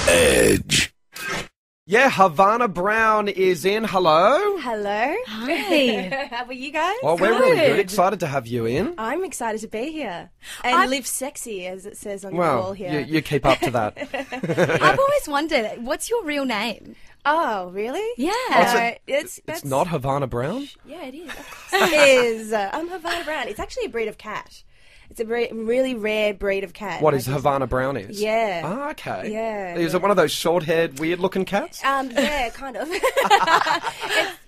Edge. Yeah, Havana Brown is in. Hello. Hello. Hi. How are you guys? Well, we're really good. Excited to have you in. I'm excited to be here and live sexy, as it says on the wall here. You keep up to that. I've always wondered, what's your real name? Oh, really? Yeah. It's not Havana Brown? Yeah, it is. Of course it is. I'm Havana Brown. It's actually a breed of cat. It's a really rare breed of cat. What is Havana Brown is? Yeah. Ah, okay. Yeah. Is it one of those short-haired, weird-looking cats? Yeah, kind of.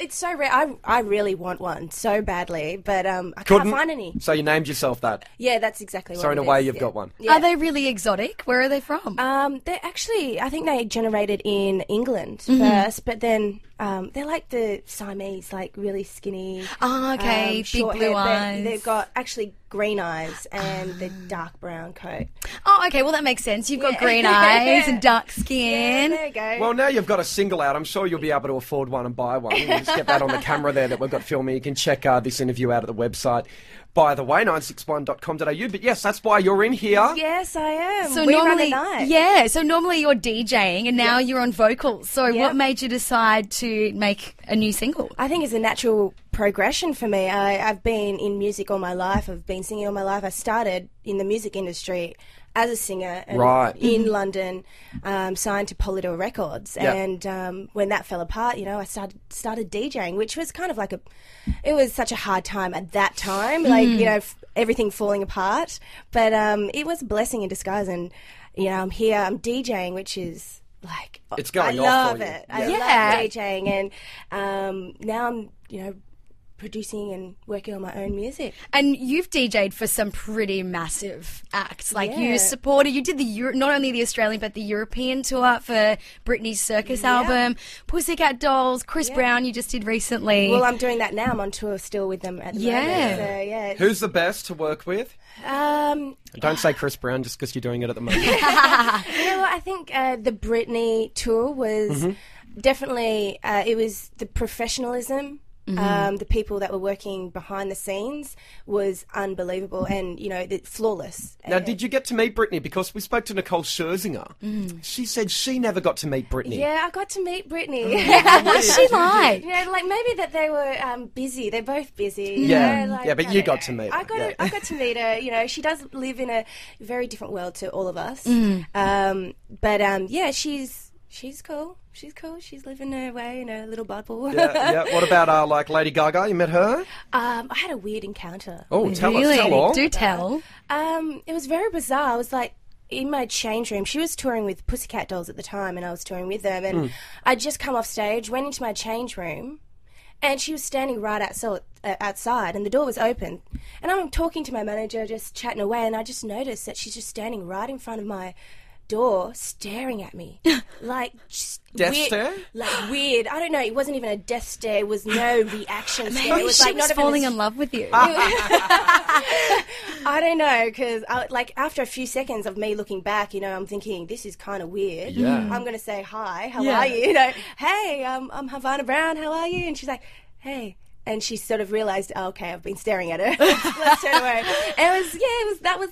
it's so rare. I really want one so badly, but I can't find any. So you named yourself that? Yeah, that's exactly what So in a way, you've got one. Yeah. Are they really exotic? Where are they from? They're actually, I think they generated in England first, but then they're like the Siamese, like really skinny. Oh, okay. Big short blue hair. eyes. They've got actually green eyes and the dark brown coat. Oh, okay. Well, that makes sense. You've got green eyes and dark Yeah, skin. there you go. Well, now you've got a single out. I'm sure you'll be able to afford one and buy one. We'll just get that on the camera there that we've got filming. You can check this interview out at the website. By the way, 961.com.au. But yes, that's why you're in here. Yes, I am. So we run normally, the night. yeah. So normally you're DJing, and now you're on vocals. So what made you decide to make a new single? I think it's a natural progression for me. I've been in music all my life. I've been singing all my life. I started in the music industry as a singer in London, signed to Polydor Records. Yep. And when that fell apart, I started DJing, which was kind of like it was such a hard time at that time, everything falling apart. But it was a blessing in disguise. And, I'm here, I'm DJing, which is like, It's going I off for love you. it. Yeah. I love DJing. And now I'm, producing and working on my own music. And you've DJ'd for some pretty massive acts. Like Yeah. you supported, you did not only the Australian but the European tour for Britney Circus album, Pussycat Dolls, Chris Brown you just did recently. Well, I'm doing that now. I'm on tour still with them at the moment. So, yeah. Who's the best to work with? Don't say Chris Brown just because you're doing it at the moment. I think the Britney tour was definitely, it was the professionalism. The people that were working behind the scenes was unbelievable and, flawless. Now, did you get to meet Britney? Because we spoke to Nicole Scherzinger. She said she never got to meet Britney. Yeah, I got to meet Britney. What's she like? Maybe that they were busy. They're both busy. Yeah, but you got to meet her. I got to meet her. She does live in a very different world to all of us. She's cool. She's cool. She's living her way in a little bubble. Yeah. What about Lady Gaga? You met her? I had a weird encounter. Oh, tell Really? us. Tell all. Do tell. It was very bizarre. I was like in my change room. She was touring with Pussycat Dolls at the time, and I was touring with them. And I'd just come off stage, went into my change room, and she was standing right outside, and the door was open. And I'm talking to my manager, just chatting away, and I just noticed that she's just standing right in front of my door staring at me like just death weird, stare? like weird. I don't know, it wasn't even a death stare, it was no reaction stare. Maybe It was she like was not even falling in love with you. I don't know, because after a few seconds of me looking back, I'm thinking this is kind of weird. Yeah. I'm going to say hi, how are you? Hey, I'm Havana Brown, how are you? And she's like, hey. And she sort of realised, oh, okay, I've been staring at her. Let's turn away. And that was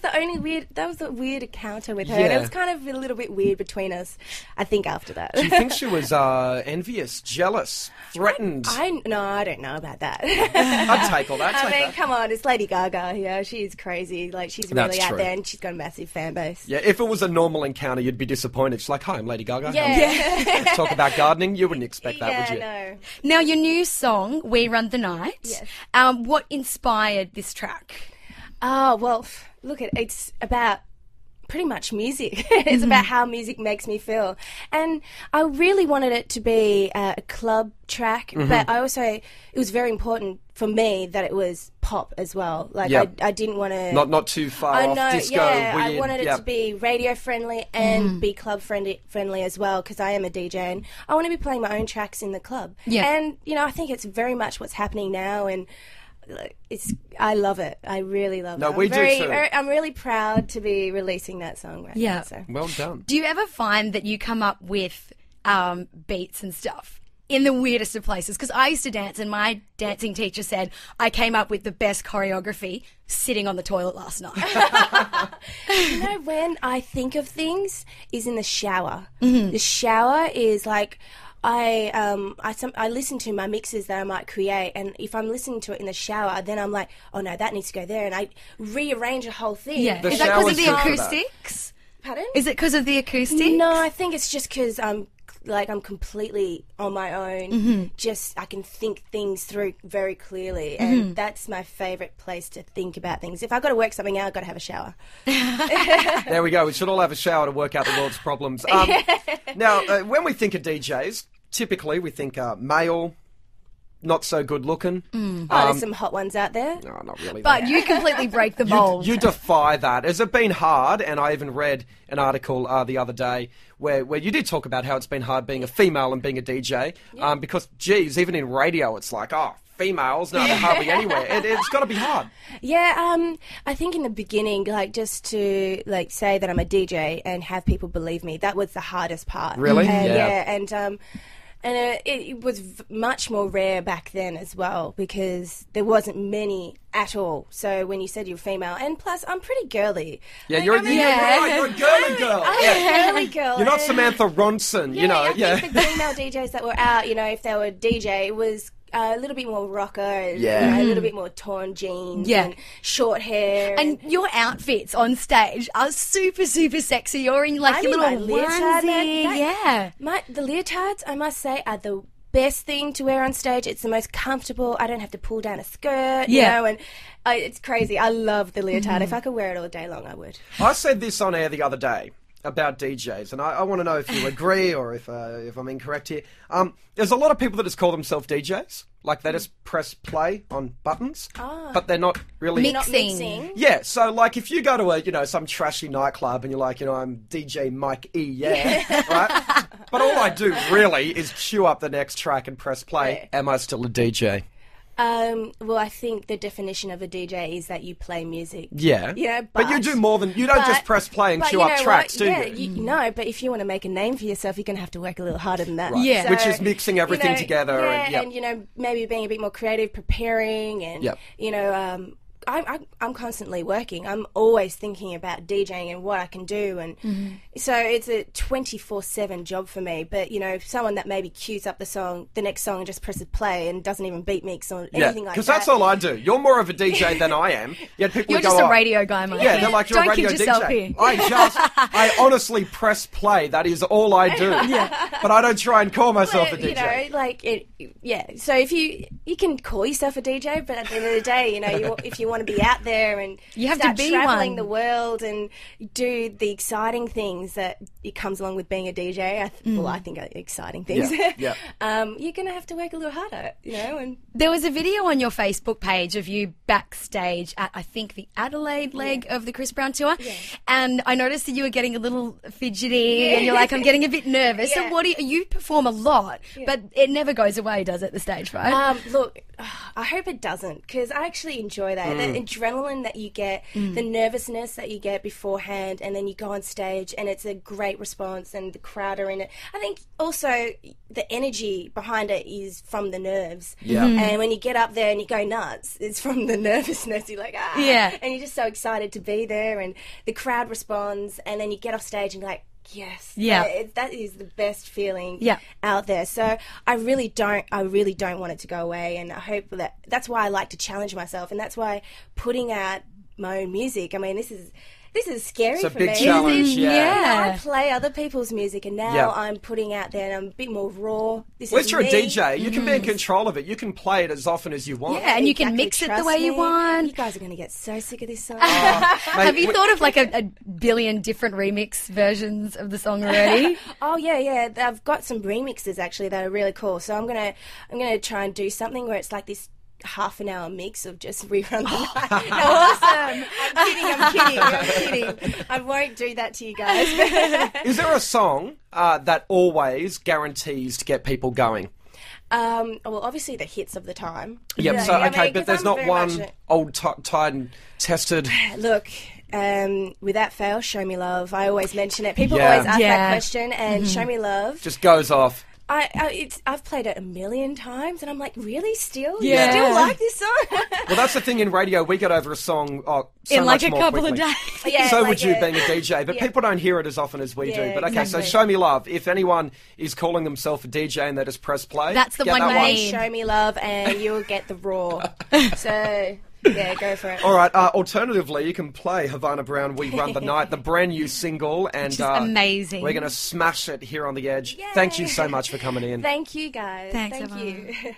the weird encounter with her. Yeah. And it was kind of a little bit weird between us, I think, after that. Do you think she was envious, jealous, threatened? I don't know about that. I'd take all that. I mean, come on, it's Lady Gaga. Yeah, she's crazy. Like, she's really out there, and she's got a massive fan base. Yeah, if it was a normal encounter, you'd be disappointed. She's like, hi, I'm Lady Gaga. Yeah. Talk about gardening. You wouldn't expect that, would you? No. Now, your new song, We Run the Night, Yes. What inspired this track? Oh, well, look, it's about pretty much music. It's about how music makes me feel. And I really wanted it to be a club track, but it was very important for me that it was pop as well. Like, I didn't want to... Not too far off disco, weird. I wanted it to be radio friendly and be club friendly as well, because I am a DJ and I want to be playing my own tracks in the club. Yeah. And, I think it's very much what's happening now, and I love it. I really love it. No, we do too. I'm really proud to be releasing that song right now. So. Well done. Do you ever find that you come up with beats and stuff in the weirdest of places. Because I used to dance, and my dancing teacher said I came up with the best choreography sitting on the toilet last night. You know, when I think of things is in the shower. The shower is like... I listen to my mixes that I might create, and if I'm listening to it in the shower, then I'm like, oh no, that needs to go there, and I rearrange a whole thing. Yeah. The Is that because of shower's the good for acoustics? Pardon? Is it because of the acoustics? No, I think it's just because I'm completely on my own. Just I can think things through very clearly, and that's my favourite place to think about things. If I've got to work something out, I've got to have a shower. There we go. We should all have a shower to work out the world's problems. Now, when we think of DJs, typically we think male, not so good looking. There's some hot ones out there. No, not really. But you completely break the mold. You defy that. Has it been hard? And I even read an article the other day where you did talk about how it's been hard being a female and being a DJ. Because, geez, even in radio, it's like, females, no, they're hardly anywhere. It's got to be hard. Yeah, I think in the beginning, like, just to say that I'm a DJ and have people believe me, that was the hardest part. Really? Yeah, and it was much more rare back then as well, because there wasn't many at all. So when you said you're female, and plus I'm pretty girly. Yeah, you're a girly girl. I'm a girly girl. You're not Samantha Ronson, you know. I think the female DJs that were out, if they were DJ, it was a little bit more rocker, a little bit more torn jeans, and short hair. And your outfits on stage are super, super sexy. You're in your little leotard, onesie. The leotards, I must say, are the best thing to wear on stage. It's the most comfortable. I don't have to pull down a skirt, you know, and it's crazy. I love the leotard. If I could wear it all day long, I would. I said this on air the other day about DJs, and I want to know if you agree or if I'm incorrect here. There's a lot of people that just call themselves DJs, like they just press play on buttons, but they're not really mixing. Yeah, so like if you go to some trashy nightclub and you're like, I'm DJ Mike E, right? But all I do really is queue up the next track and press play. Am I still a DJ? Well, I think the definition of a DJ is that you play music. Yeah. Yeah, but you do more than... You don't just press play and queue up tracks, do you? No, but if you want to make a name for yourself, you're going to have to work a little harder than that. Right. Yeah. So, which is mixing everything together. Yeah, and maybe being a bit more creative, preparing, and, I'm constantly working. I'm always thinking about DJing and what I can do, and so it's a 24/7 job for me. But someone that maybe queues up the next song and just presses play and doesn't even beat mix or anything like that. Because that's all I do. You're more of a DJ than I am. Yet people You're just a radio guy, mate. Yeah, they're like, you're a radio Don't kid yourself DJ. here. I honestly press play. That is all I do. But I don't try and call myself a DJ. So if you can call yourself a DJ, but at the end of the day, if you want to be out there and you have start to be traveling one. the world and do the exciting things that it comes along with being a DJ. I think are exciting things. Yeah. You're going to have to work a little harder, And there was a video on your Facebook page of you backstage at, I think, the Adelaide leg of the Chris Brown tour, and I noticed that you were getting a little fidgety, and you're like, I'm getting a bit nervous. Yeah. So you perform a lot, but it never goes away, does it? The stage fright? Look, I hope it doesn't, because I actually enjoy that. The adrenaline that you get, the nervousness that you get beforehand, and then you go on stage and it's a great response and the crowd are in it. I think also the energy behind it is from the nerves. Yeah. And when you get up there and you go nuts, it's from the nervousness. You're like, Yeah. And you're just so excited to be there, and the crowd responds, and then you get off stage and you're like, yes, that is the best feeling out there. So I really don't want it to go away, and I hope that's why I like to challenge myself, and that's why putting out my own music. I mean, this is scary for me. It's a big challenge, I play other people's music, and now I'm putting out there, and I'm a bit more raw. Well, if you're a DJ, you can be in control of it. You can play it as often as you want. Yeah, and you can mix it the way you want. You guys are going to get so sick of this song. Have you thought of like a billion different remix versions of the song already? Oh yeah. I've got some remixes actually that are really cool. So I'm gonna try and do something where it's like this half an hour mix of just rerun the night. Awesome. I'm kidding. I won't do that to you guys. Is there a song that always guarantees to get people going? Well, obviously the hits of the time. Yep. Yeah, So but there's not one old tried and tested. Look, without fail, Show Me Love. I always mention it. People always ask that question, and Show Me Love just goes off. I've played it a million times, and I'm like, really, still? Yeah. You still like this song? Well, that's the thing in radio. We get over a song so In like much a more couple quickly. of days. Yeah, So like, would you, yeah. being a DJ, but people don't hear it as often as we do. Yeah, But okay, so exactly. Show Me Love. If anyone is calling themselves a DJ and they just press play, That's the get one that you one. need. Show me love, and you'll get the raw. So yeah, go for it. All right. Alternatively, you can play Havana Brown, We Run the Night, the brand new single, and Which is amazing. We're going to smash it here on The Edge. Yay. Thank you so much for coming in. Thank you, guys. Thanks, Thank Havana. you.